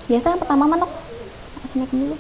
Biasa yang pertama manok. Assalamualaikum dulu.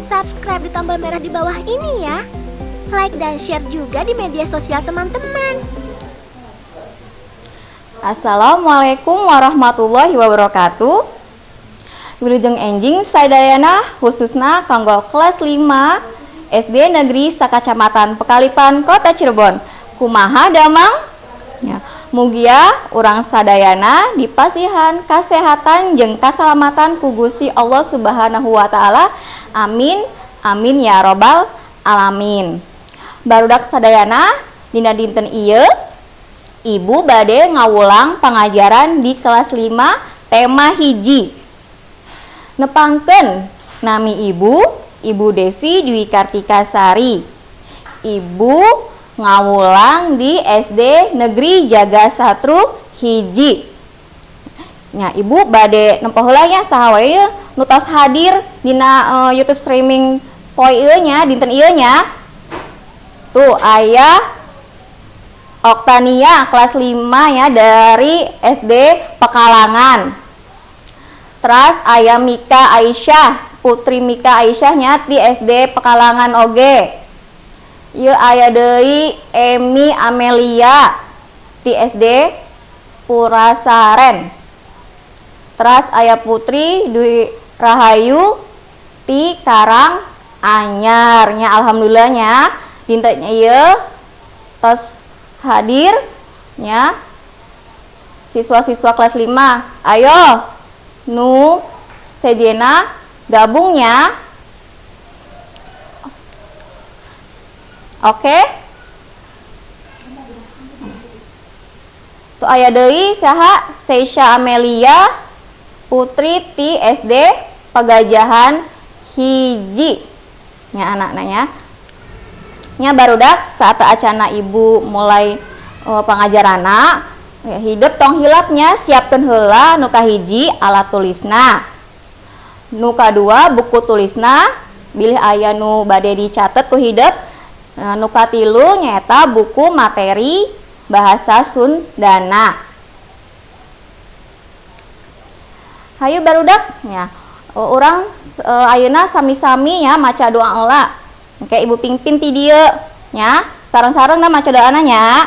Subscribe di tombol merah di bawah ini ya. Like dan share juga di media sosial teman-teman. Assalamualaikum warahmatullahi wabarakatuh. Wilujeng enjing sadayana khususna kanggo kelas 5 SD Negeri Sakacamatan Pekalipan Kota Cirebon. Kumaha damang? Ya, mugia urang sadayana dipasihan kasehatan jeung kasalamatan ku Gusti Allah Subhanahu wa taala. Amin. Amin ya robbal alamin. Barudak sadayana dina dinten ieu Ibu bade ngawulang pengajaran di kelas 5 tema hiji. Nepangkeun nami Ibu Devi Dwi Kartika Sari. Ibu ngawulang di SD Negeri Jagasatru hiji. Nya Ibu bade nempoh heula nya saha wae nu tos hadir dina YouTube streaming poe ieu nya dinten ieu nya. Tuh aya Oktania kelas 5 ya dari SD Pekalangan. Terus aya Mika Aisyah, Putri Mika Aisyahnya di SD Pekalangan oge. Ieu aya deui Emi Amelia di SD Purasaren. Terus aya Putri Dwi Rahayu di Karang Anyar nya alhamdulillahnya dinten ieu tos hadir nya siswa-siswa kelas 5. Ayo nu sejena gabungnya. Oke. Tu aya deui saha? Seisha Amelia Putri ti SD Pegajahan hiji. Nya anak-anak nya. Nya barudak saat acana ibu mulai pangajarana hidup tong hilapnya siapkeun heula nu kahiji alat tulisna. Nu kadua buku tulisna bilih aya nu bade dicatet ku hidup. Nu katilu nyaeta buku materi bahasa Sundana. Hayu barudak nya. Urang ayeuna sami-sami ya maca doa heula. Engke Ibu Pingpin ti dieu nya. Sareng-sareng da maca doana nya.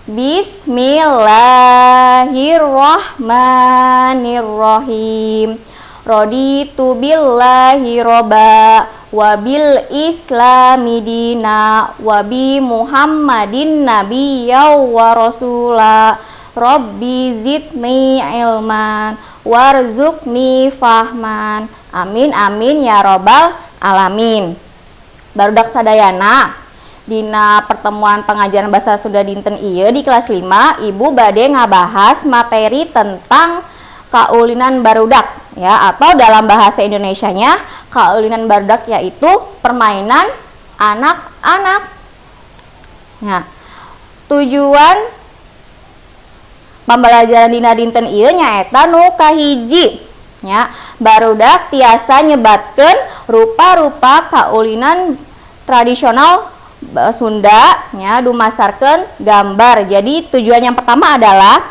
Bismillahirrahmanirrahim. Raditu billahi robba wabil islami dina wabi muhammadin nabiyya wa rasula rabbi zidni ilman warzuqni fahman amin amin ya robbal alamin. Barudak sadayana dina pertemuan pengajaran bahasa Sunda dinten ieu di kelas 5 ibu bade ngabahas materi tentang kaulinan barudak ya, atau dalam bahasa Indonesianya kaulinan barudak yaitu permainan anak-anak. Nah, tujuan pembelajaran dina dinten ieu nyaeta nu kahiji nya barudak tiasa nyebatkeun rupa-rupa kaulinan tradisional Sunda nya dumasarkeun gambar. Jadi tujuan yang pertama adalah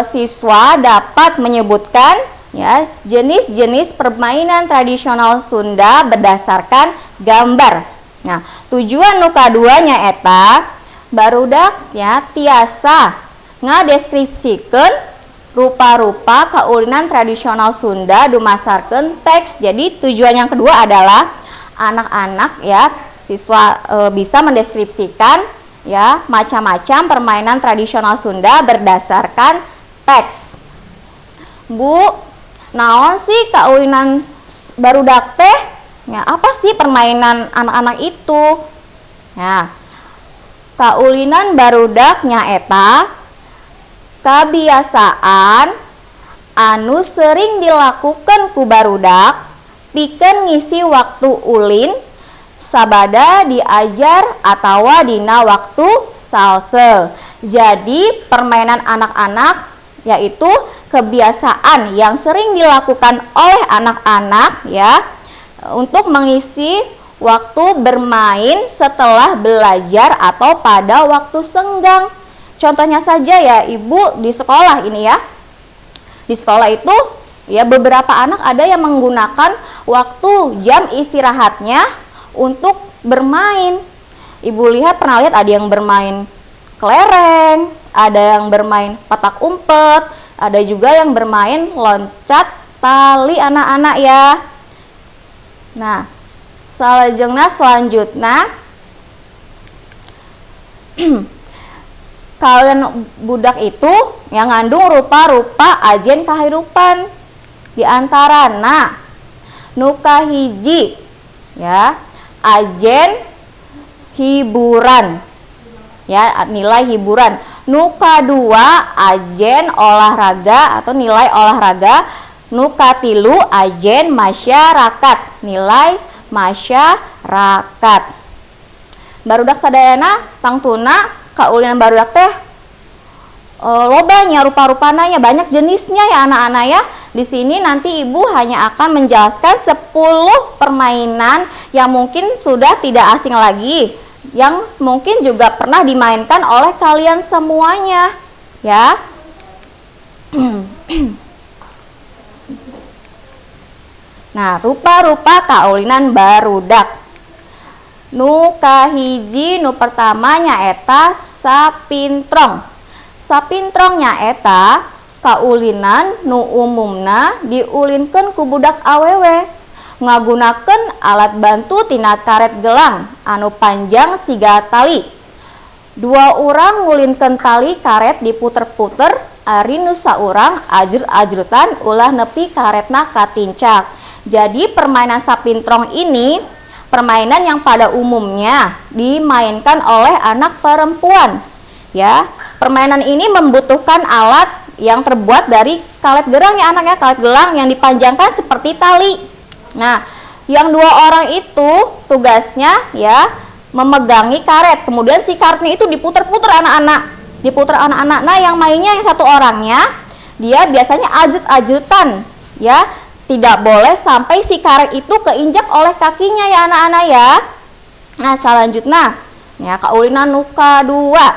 siswa dapat menyebutkan ya jenis-jenis permainan tradisional Sunda berdasarkan gambar. Nah, tujuan nu kadua nyaeta barudak ya tiasa ngadeskripsikeun rupa-rupa kaulinan tradisional Sunda dumasarkeun teks. Jadi tujuan yang kedua adalah anak-anak ya siswa bisa mendeskripsikan ya macam-macam permainan tradisional Sunda berdasarkan teks. Bu, naon sih kaulinan barudak teh? Ya, apa sih permainan anak-anak itu? Ya. Kaulinan barudak nyaeta kabiasaan anu sering dilakukan ku barudak pikeun ngisi waktu ulin sabada diajar atawa dina waktu salsel. Jadi permainan anak-anak yaitu kebiasaan yang sering dilakukan oleh anak-anak ya untuk mengisi waktu bermain setelah belajar atau pada waktu senggang. Contohnya saja ya Ibu di sekolah ini ya. Di sekolah itu ya beberapa anak ada yang menggunakan waktu jam istirahatnya untuk bermain. Ibu lihat pernah lihat ada yang bermain kelereng, ada yang bermain petak umpet, ada juga yang bermain loncat tali anak-anak ya. Nah, selanjutnya kaulinan budak itu yang ngandung rupa-rupa ajen kahirupan di antarana nu kahiji ya ajen hiburan ya nilai hiburan, nu kadua ajen olahraga atau nilai olahraga, nu katilu ajen masyarakat nilai masyarakat. Barudak sadayana tangtuna kaulinan barudak teh lobanya rupa-rupana ya banyak jenisnya ya anak-anak ya. Di sini nanti Ibu hanya akan menjelaskan 10 permainan yang mungkin sudah tidak asing lagi, yang mungkin juga pernah dimainkan oleh kalian semuanya ya. Nah, rupa-rupa kaulinan barudak. Nu kahiji nu pertama nyaeta sapintrong. Sapintrong nyaeta kaulinan nu umumna diulinkeun ku budak awewe. ngagunakeun alat bantu tina karet gelang anu panjang siga tali. Dua urang ngulinkeun tali karet diputer-puter ari nu saurang ajrut-ajrutan ulah nepi karetna katincak. Jadi permainan sapintrong ini permainan yang pada umumnya dimainkan oleh anak perempuan. Ya, permainan ini membutuhkan alat yang terbuat dari karet gelang ya anak ya, karet gelang yang dipanjangkan seperti tali. Nah, yang dua orang itu tugasnya ya memegangi karet, kemudian si karetnya itu diputer-puter anak-anak. Nah yang mainnya yang satu orangnya dia biasanya ajrut-ajrutan ya, tidak boleh sampai si karet itu keinjak oleh kakinya ya anak-anak ya. Nah selanjutnya ya kaulinan nuka dua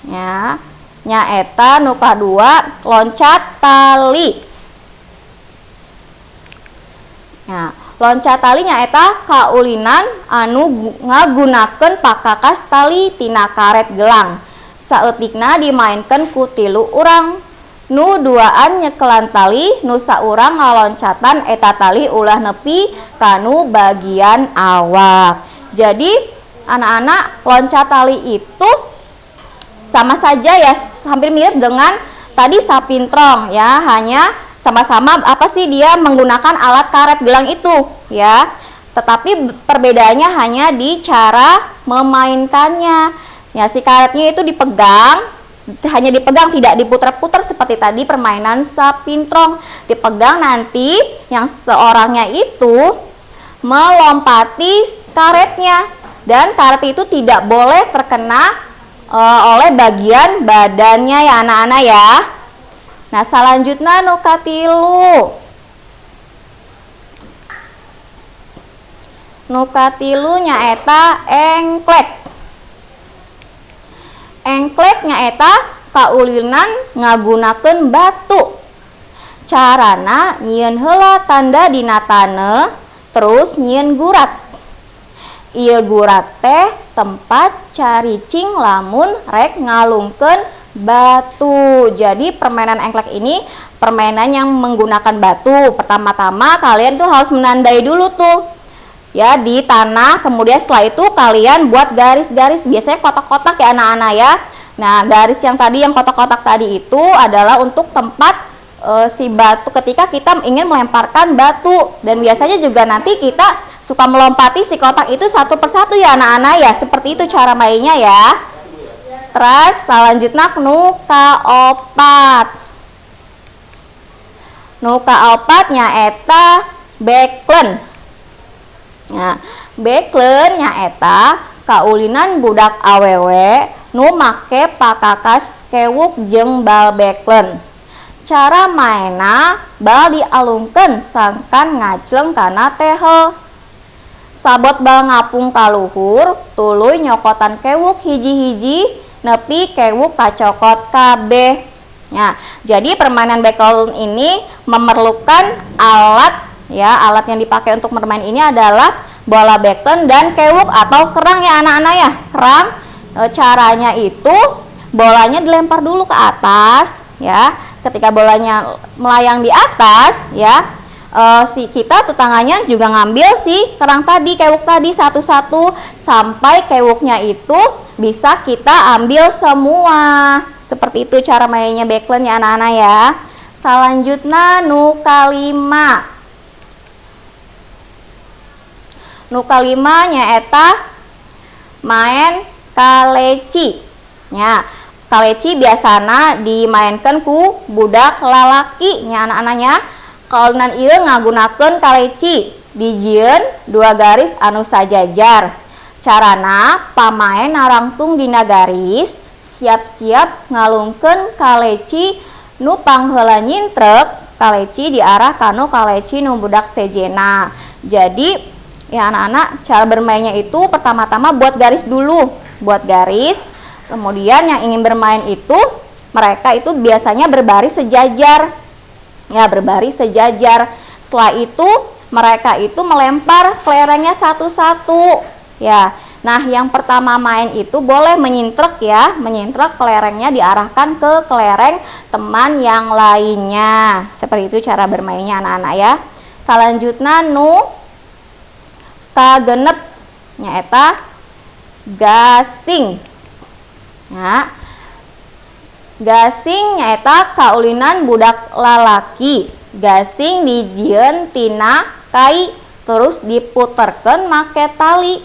ya, nyaeta nuka dua loncat tali. Nah, loncat tali nyaeta kaulinan anu ngagunakeun pakakas tali tina karet gelang. Saeutikna dimainkeun ku 3 urang. Nu duaan nyekelan tali, nu saurang ngaloncatan eta tali ulah nepi kanu bagian awak. Jadi anak-anak loncat tali itu sama saja ya, hampir mirip dengan tadi sapintrong ya, hanya sama-sama apa sih dia menggunakan alat karet gelang itu ya, tetapi perbedaannya hanya di cara memainkannya ya. Si karetnya itu dipegang, hanya dipegang, tidak diputar-putar seperti tadi permainan sapintrong. Dipegang, nanti yang seorangnya itu melompati karetnya, dan karet itu tidak boleh terkena oleh bagian badannya ya anak-anak ya. Nah selanjutnya nuka 3. Nuka 3 nyaeta engklek. Engklek nyaeta kaulinan ngagunakeun batu. Carana nyieun heula tanda dina taneuh, terus nyieun gurat. Ieu gurat teh tempat caricing lamun rek ngalungkeun batu. Jadi permainan engklek ini permainan yang menggunakan batu. Pertama-tama kalian tuh harus menandai dulu tuh ya di tanah, kemudian setelah itu kalian buat garis-garis, biasanya kotak-kotak ya anak-anak ya. Nah garis yang tadi, yang kotak-kotak tadi itu adalah untuk tempat si batu ketika kita ingin melemparkan batu, dan biasanya juga nanti kita suka melompati si kotak itu satu persatu ya anak-anak ya. Seperti itu cara mainnya ya. Terus selanjutnya nuka 4. Nuka 4 nyaeta beklen. Nah, beklen nyaeta kaulinan budak awewe nu make pakakas kewuk jeung bal beklen. Cara mainna bal dialungkeun sangkan ngacleng kana tehel. Sabot bal ngapung ka luhur, tuluy nyokotan kewuk hiji-hiji nepi kewuk kacokot kabeh. Nah, jadi permainan beklen ini memerlukan alat ya. Alat yang dipakai untuk bermain ini adalah bola beklen dan kewuk atau kerang ya anak-anak ya. Kerang caranya itu bolanya dilempar dulu ke atas ya. Ketika bolanya melayang di atas ya, si kita tuh tangannya juga ngambil si kerang tadi, kewuk tadi satu-satu sampai kewuknya itu bisa kita ambil semua. Seperti itu cara mainnya beklen ya anak-anak ya. Selanjutnya nuka 5. Nuka 5 nyaeta main kaleci. Ya, kaleci biasana dimainkan ku budak lalaki nya anak-anaknya. Kaulinan ieu ngagunakeun kaleci, dijieun 2 garis anu sajajar. Carana pamain narangtung dina garis, siap-siap ngalungkeun kaleci nu pangheula nyintrek, kaleci diarah kanu kaleci nu budak sejena. Jadi ya anak-anak, cara bermainnya itu pertama-tama buat garis dulu, buat garis. Kemudian yang ingin bermain itu mereka itu biasanya berbaris sejajar. Ya, berbaris sejajar. Setelah itu mereka itu melempar kelerengnya satu-satu. Ya. Nah, yang pertama main itu boleh menyintrek ya, menyintrek kelerengnya diarahkan ke kelereng teman yang lainnya. Seperti itu cara bermainnya anak-anak ya. Selanjutnya nu kagenep nyaeta gasing. Ya. Gasing nyaeta kaulinan budak lalaki. Gasing dijieun tina kai terus diputerkeun make tali.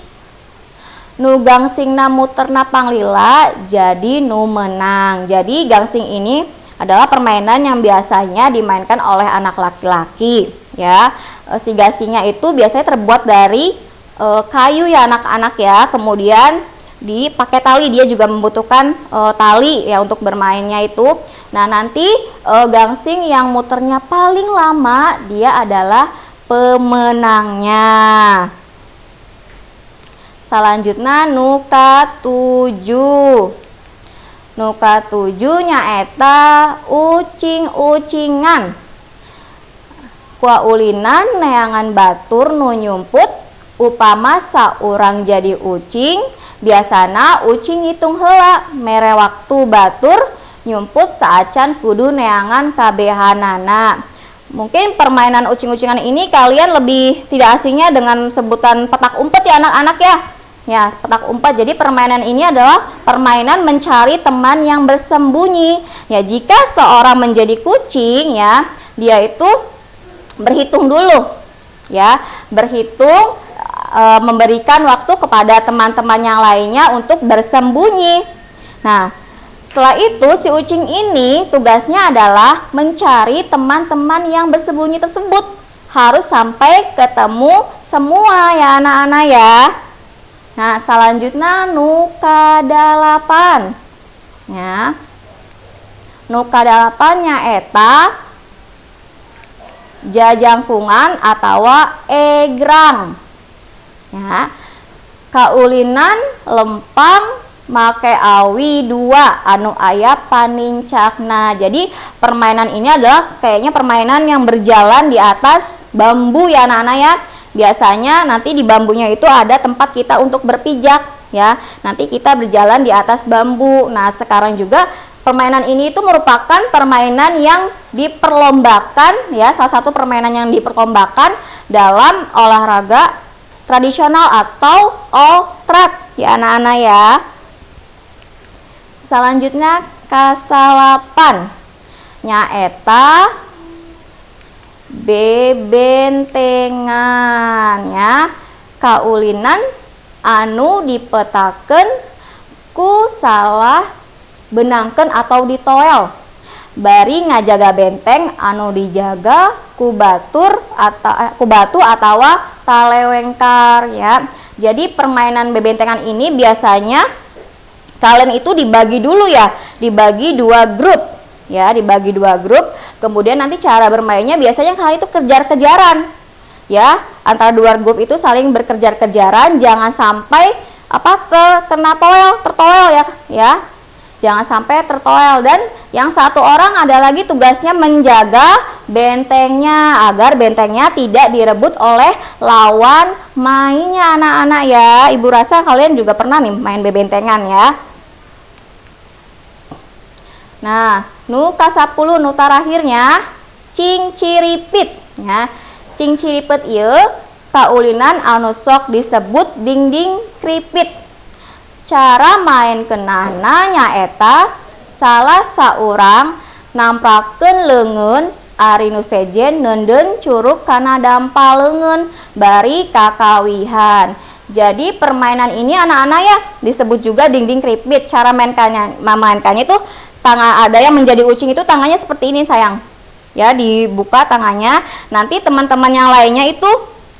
Nu gangsingna muterna panglila jadi nu menang. Jadi gangsing ini adalah permainan yang biasanya dimainkan oleh anak laki-laki, ya. Si gasingnya itu biasanya terbuat dari kayu ya anak-anak ya. Kemudian dipakai tali, dia juga membutuhkan tali ya untuk bermainnya itu. Nah, nanti gangsing yang muternya paling lama dia adalah pemenangnya. Selanjutnya nu ka-7. Nu ka-7 nyaeta ucing-ucingan. Kuaulinan neangan batur nu nyumput upama saurang jadi ucing, biasana ucing ngitung heula mere waktu batur nyumput saacan kudu neangan kabehanana. Mungkin permainan ucing-ucingan ini kalian lebih tidak asingnya dengan sebutan petak umpet ya anak-anak ya. Ya, petak umpet. Jadi permainan ini adalah permainan mencari teman yang bersembunyi. Ya, jika seorang menjadi kucing ya, dia itu berhitung dulu. Ya, berhitung memberikan waktu kepada teman-teman yang lainnya untuk bersembunyi. Nah, setelah itu si ucing ini tugasnya adalah mencari teman-teman yang bersembunyi tersebut. Harus sampai ketemu semua ya anak-anak ya. Nah, selanjutnya nu ka-8. Ya. Nu ka-8 nyaeta jajangkungan atawa egrang. Ya. Kaulinan lempang make awi 2 anu aya panincakna. Jadi permainan ini adalah kayaknya permainan yang berjalan di atas bambu ya anak-anak ya. Biasanya nanti di bambunya itu ada tempat kita untuk berpijak ya. Nanti kita berjalan di atas bambu. Nah, sekarang juga permainan ini itu merupakan permainan yang diperlombakan ya, salah satu permainan yang diperlombakan dalam olahraga tradisional atau oltrat ya anak-anak ya. Selanjutnya ka-8 nyaeta bebentengan ya. Kaulinan anu dipetakeun ku salah benangkeun atau ditoel bari ngajaga benteng anu dijaga ku batu atawa talewengkar ya. Jadi permainan bebentengan ini biasanya kalian itu dibagi dulu ya, dibagi 2 grup ya, dibagi 2 grup. Kemudian nanti cara bermainnya biasanya kalian itu kejar-kejaran ya, antara 2 grup itu saling berkejar-kejaran, jangan sampai kena tertoel ya, jangan sampai tertoel. Dan yang satu orang ada lagi tugasnya menjaga bentengnya agar bentengnya tidak direbut oleh lawan mainnya anak-anak ya. Ibu rasa kalian juga pernah nih main bebentengan ya. Nah, nu ka-10 nu terakhirnya cingciripit ya. Cingciripit ieu kaulinan anu sok disebut dingding kripit. Cara main kenana nyaeta salah saurang namprakeun leungeun ari nu sejen neundeun curug kana dampal leungeun bari kakawihan. Jadi permainan ini anak-anak ya disebut juga dingding kripit. Cara mainkannya itu tangan ada yang menjadi ucing itu tangannya seperti ini sayang. Ya, dibuka tangannya. Nanti teman-teman yang lainnya itu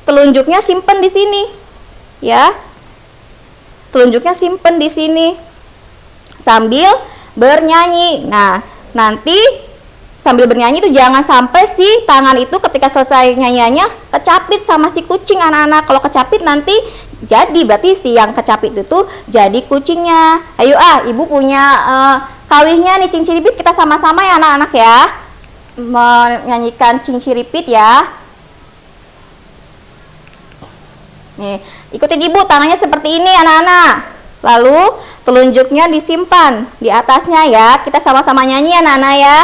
telunjuknya simpen di sini. Ya. Telunjuknya simpen di sini sambil bernyanyi. Nah, nanti sambil bernyanyi itu jangan sampai si tangan itu ketika selesai nyanyiannya kecapit sama si kucing anak-anak. Kalau kecapit nanti jadi berarti si yang kecapit itu jadi kucingnya. Ayo ibu punya kawihnya nih cingciripit, kita sama-sama ya anak-anak ya menyanyikan cingciripit ya. Nih, ikutin ibu, tangannya seperti ini anak-anak. Lalu telunjuknya disimpan di atasnya ya. Kita sama-sama nyanyi anak-anak ya.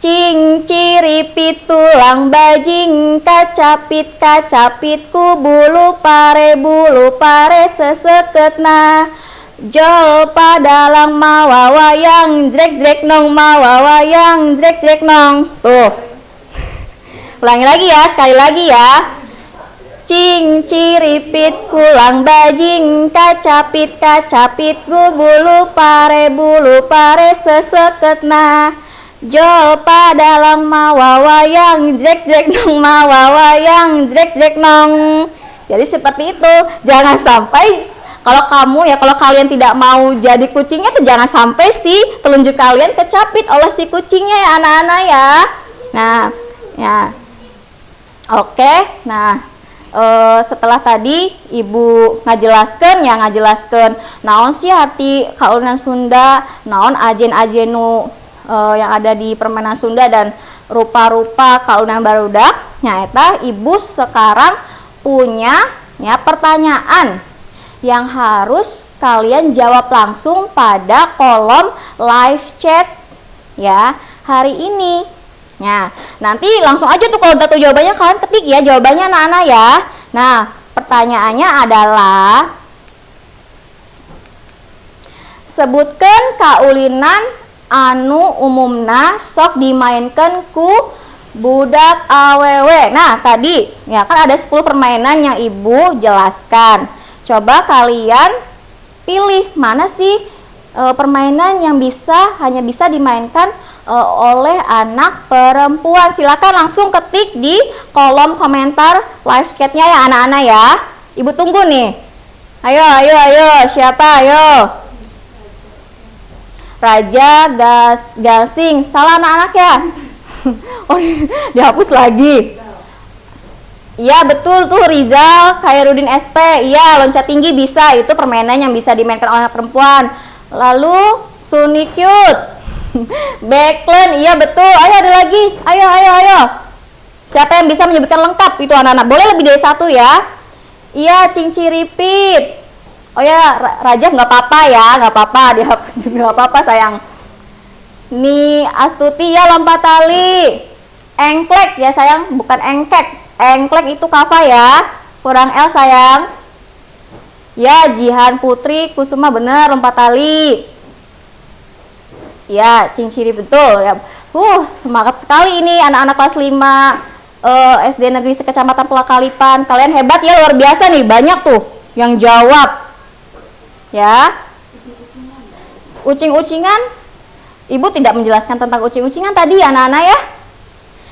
Cing ciripit tulang bajing, kacapit kacapitku bulu pare seseket. Jol padalang mawa wayang, jrek jrek nong mawa wayang, jrek jrek nong. Tuh. Ulangi lagi ya, sekali lagi ya. Cing ciripit kulang bajing, kacapit kacapitku bulu pare seseket. Jol padalang mawa wayang, jrek jrek nong mawa wayang, jrek jrek nong. Jadi seperti itu. Jangan sampai kalau kalian tidak mau jadi kucingnya tuh jangan sampai si telunjuk kalian kecapit oleh si kucingnya ya anak-anak ya. Nah, ya. Oke. Nah, setelah tadi ibu ngajelaskan naon sih arti kaulinan Sunda, naon ajen-ajenu yang ada di permainan Sunda dan rupa-rupa kaulinan barudak. Nya eta ibu sekarang punya ya pertanyaan yang harus kalian jawab langsung pada kolom live chat ya hari ini. Nah, nanti langsung aja tuh kalau udah tahu jawabannya kalian ketik ya jawabannya anak-anak ya. Nah, pertanyaannya adalah sebutkan kaulinan anu umumna sok dimainkan ku budak awewe. Nah, tadi ya kan ada 10 permainan yang ibu jelaskan. Coba kalian pilih mana sih permainan yang hanya bisa dimainkan oleh anak perempuan. Silakan langsung ketik di kolom komentar live chatnya ya anak-anak ya. Ibu tunggu nih. Ayo, siapa? Ayo. Raja Gasing. Salah anak-anak ya. Oh, dihapus lagi. Iya betul tuh Rizal Khairuddin SP. Iya loncat tinggi bisa, itu permainan yang bisa dimainkan oleh anak perempuan. Lalu Suni Cute Backland, iya betul. Ayo ada lagi, ayo. Siapa yang bisa menyebutkan lengkap itu anak-anak? Boleh lebih dari satu ya. Iya Cing Ciripit. Oh ya Raja nggak apa-apa ya, nggak apa-apa dihapus juga nggak apa-apa sayang. Ni Astuti ya lompat tali. Engklek ya sayang, bukan engkek. Engklek itu Kafa ya, kurang L sayang. Ya Jihan Putri Kusuma bener lompat tali. Ya Cing Ciri betul ya. Semangat sekali ini anak-anak kelas 5 SD Negeri Sekecamatan Pelakalipan. Kalian hebat ya, luar biasa nih, banyak tuh yang jawab. Ya. Ucing-ucingan. Ibu tidak menjelaskan tentang ucing-ucingan tadi ya anak-anak ya.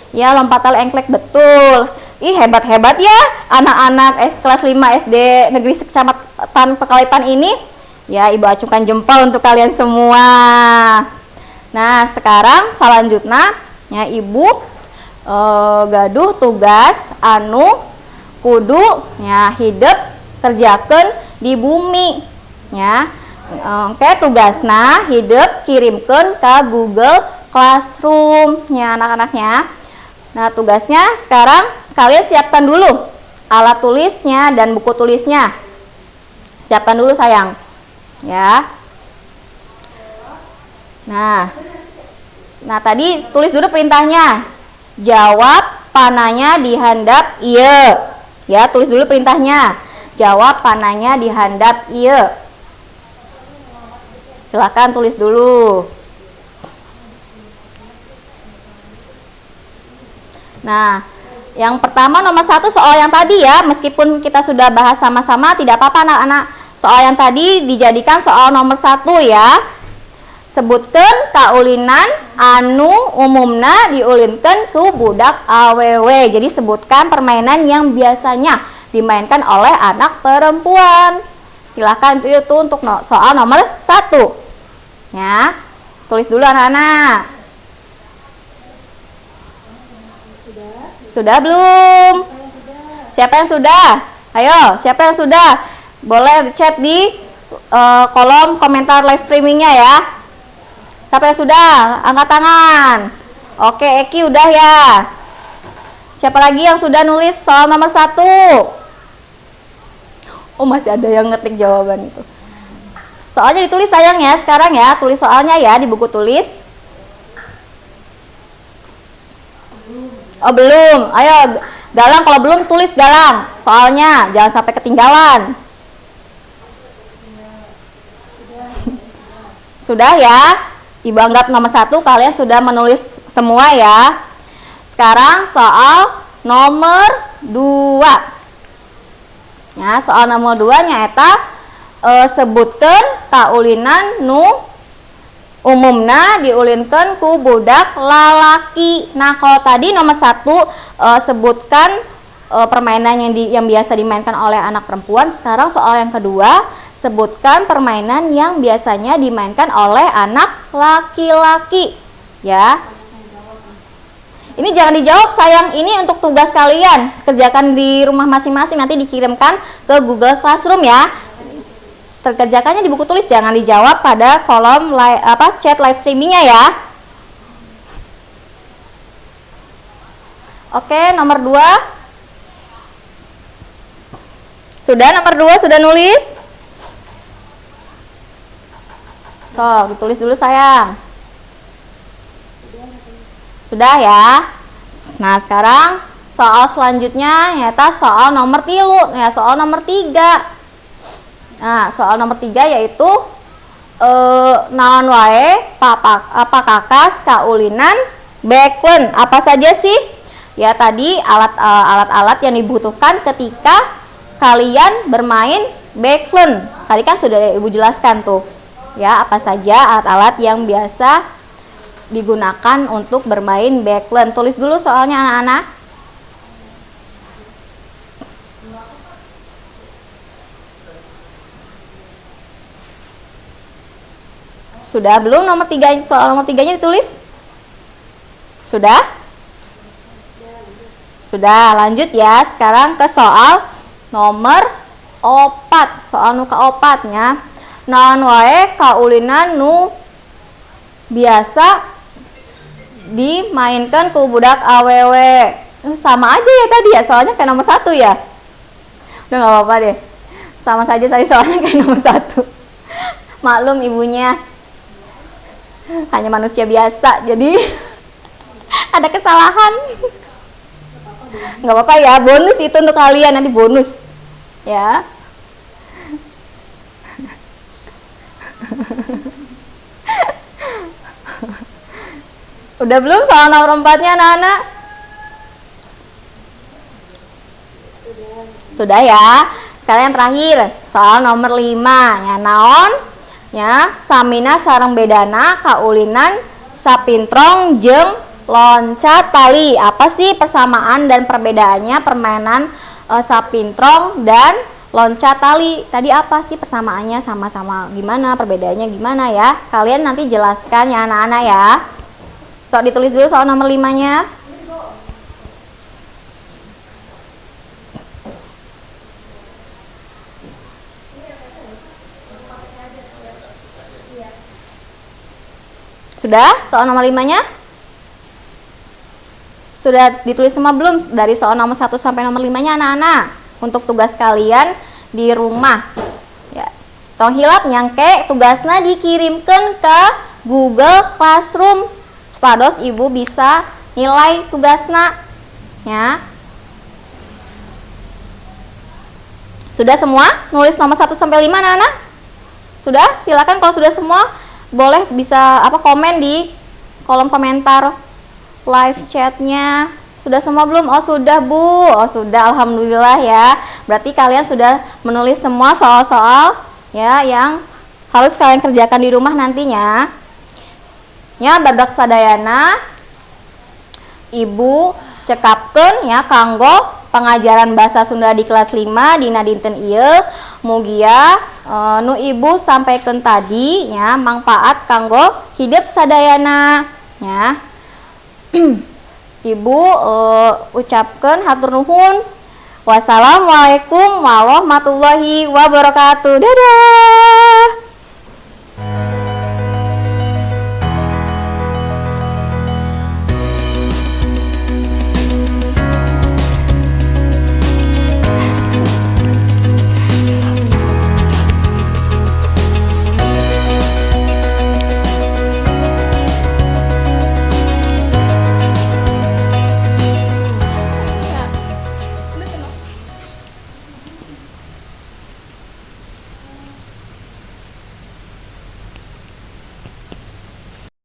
Ya lompat tali engklek betul. Ih hebat-hebat ya anak-anak kelas 5 SD Negeri Sekecamatan Pelakalipan ini. Ya ibu acungkan jempol untuk kalian semua. Nah sekarang selanjutnya ya ibu gaduh tugas anu kudu ya hidup kerjakan di bumi ya. Oke tugasna hidup kirimkan ke Google Classroom ya anak-anaknya. Nah tugasnya sekarang kalian siapkan dulu alat tulisnya dan buku tulisnya. Siapkan dulu sayang ya. Nah tadi tulis dulu perintahnya. Jawab panahnya dihandap iya. Ya tulis dulu perintahnya. Jawab panahnya dihandap iya. Silakan tulis dulu. Nah, yang pertama nomor 1 soal yang tadi ya, meskipun kita sudah bahas sama-sama tidak apa-apa anak-anak. Soal yang tadi dijadikan soal nomor 1 ya. Sebutkan kaulinan anu umumna diulinkan ku budak awewe. Jadi sebutkan permainan yang biasanya dimainkan oleh anak perempuan. Silahkan itu untuk soal nomor 1 ya. Tulis dulu anak-anak. Sudah belum? Siapa yang sudah? Ayo, siapa yang sudah? Boleh chat di kolom komentar live streamingnya ya. Siapa yang sudah? Angkat tangan. Oke, Eki udah ya. Siapa lagi yang sudah nulis soal nomor 1? Oh masih ada yang ngetik jawaban itu. Soalnya ditulis sayang ya sekarang ya. Tulis soalnya ya di buku tulis. Oh belum, ayo Galang kalau belum tulis Galang soalnya, jangan sampai ketinggalan. Sudah ya, Ibu anggap nomor 1 kalian sudah menulis semua ya. Sekarang soal nomor 2 ya, soal nomor 2 nyaeta sebutkan kaulinan nu umumna diulinkan ku budak lalaki. Nah kalau tadi nomor 1 sebutkan permainan yang biasa dimainkan oleh anak perempuan. Sekarang soal yang kedua, sebutkan permainan yang biasanya dimainkan oleh anak laki-laki ya. Ini jangan dijawab sayang, ini untuk tugas kalian, kerjakan di rumah masing-masing, nanti dikirimkan ke Google Classroom ya. Terkerjakannya di buku tulis, jangan dijawab pada kolom chat live streamingnya ya. Oke, nomor 2. Sudah nomor 2 sudah nulis? So, ditulis dulu sayang. Sudah ya. Nah, sekarang soal selanjutnya yaitu soal nomor 3 ya, soal nomor 3. Nah, soal nomor 3 yaitu naon wae apa kakas kaulinan backlen. Apa saja sih? Ya tadi alat-alat yang dibutuhkan ketika kalian bermain backlen. Tadi kan sudah Ibu jelaskan tuh. Ya, apa saja alat-alat yang biasa digunakan untuk bermain backlen. Tulis dulu soalnya anak-anak. Sudah belum nomor 3, soal nomor 3-nya ditulis? Sudah? Sudah, lanjut ya. Sekarang ke soal nomor 4. Soal nu ka-4-nya. Naon wae kaulinan nu biasa dimainkan ku budak awewe. Sama aja ya tadi ya, soalnya kayak nomor 1 ya. Udah gak apa-apa deh. Sama saja tadi soalnya kayak nomor 1. Maklum ibunya hanya manusia biasa, jadi ada kesalahan. Nggak apa-apa ya, bonus itu untuk kalian, nanti bonus ya. Udah belum soal nomor 4-nya anak-anak? Sudah ya. Sekarang yang terakhir, soal nomor 5 ya, naon ya samina sareng bedana kaulinan sapintrong jeung loncat tali. Apa sih persamaan dan perbedaannya permainan sapintrong dan loncat tali? Tadi apa sih persamaannya, sama-sama gimana, perbedaannya gimana ya? Kalian nanti jelaskan ya anak-anak ya. So ditulis dulu soal nomor 5-nya. Sudah soal nomor 5-nya? Sudah ditulis semua belum dari soal nomor 1 sampai nomor 5-nya anak-anak? Untuk tugas kalian di rumah. Ya. Tong hilap nyangke tugasnya dikirimkan ke Google Classroom. Supados ibu bisa nilai tugasnya. Ya. Sudah semua? Nulis nomor 1 sampai 5 anak-anak? Sudah? Silakan kalau sudah semua. Boleh bisa komen di kolom komentar live chatnya. Sudah semua belum? Oh sudah Bu. Oh sudah, alhamdulillah ya. Berarti kalian sudah menulis semua soal-soal ya yang harus kalian kerjakan di rumah nantinya. Ya, badak sadayana Ibu cekapkeun ya kanggo pengajaran bahasa Sunda di kelas 5 dina dinten ieu. Mugia nu Ibu sampaikan tadi ya manfaat kanggo hidup sadayana ya. Ibu ucapkan hatur nuhun. Wassalamualaikum warahmatullahi wabarakatuh. Dadah.